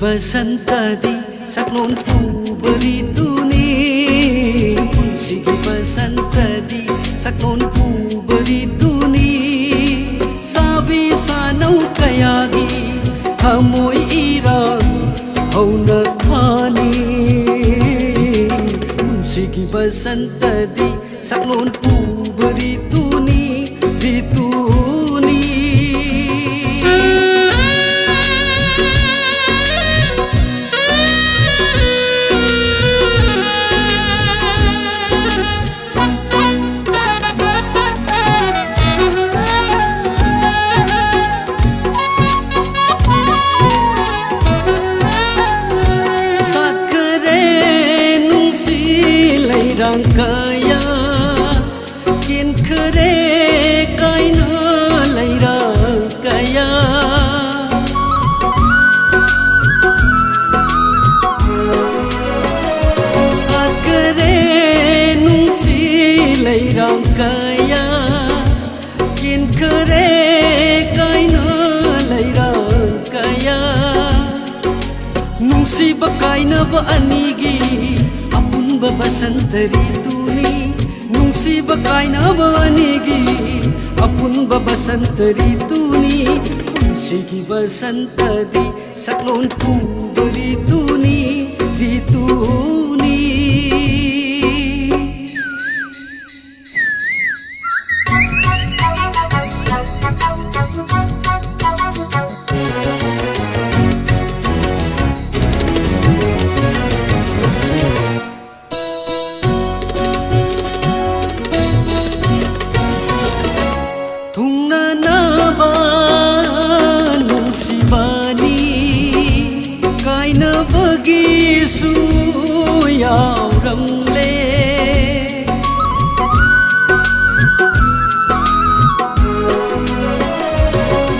बसंतदी saknon puberi tuni Punsigi bसंतदी saknon puberi tuni Sabi sanau kayagi hamoi irang hauna khani Punsigi bसंतदी saknon puberi tuni rituni kaya kin kere kaina lairang kaya sat kere nung si lairang kaya kin kere kaina lairang kaya nung si bakaina ba anigi Basantari तूनी नुंसी बकायना बनेगी अपुन बसंतरी तूनी पुंसीगी बसंतदी saknon puberi tuni rituni bagi su yaw ramle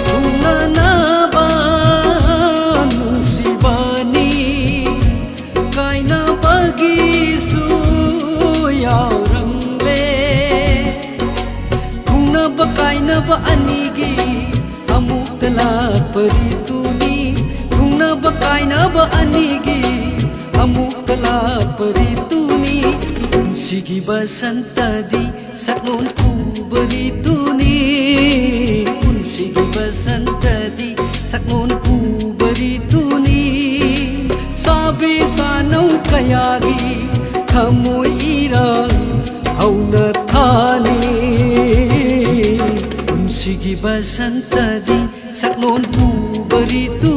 tunana ba nung si bani kaina bagi su yaw ramle tungna ba kaina ba anigi amukla parituni bakaina ba anigi amukla parituni punsigi bसंतदी saknon puberi tuni punsigi bसंतदी saknon puberi tuni sabi sanau kayagi khamoi irang hauna thani punsigi bसंतदी saknon puberi tuni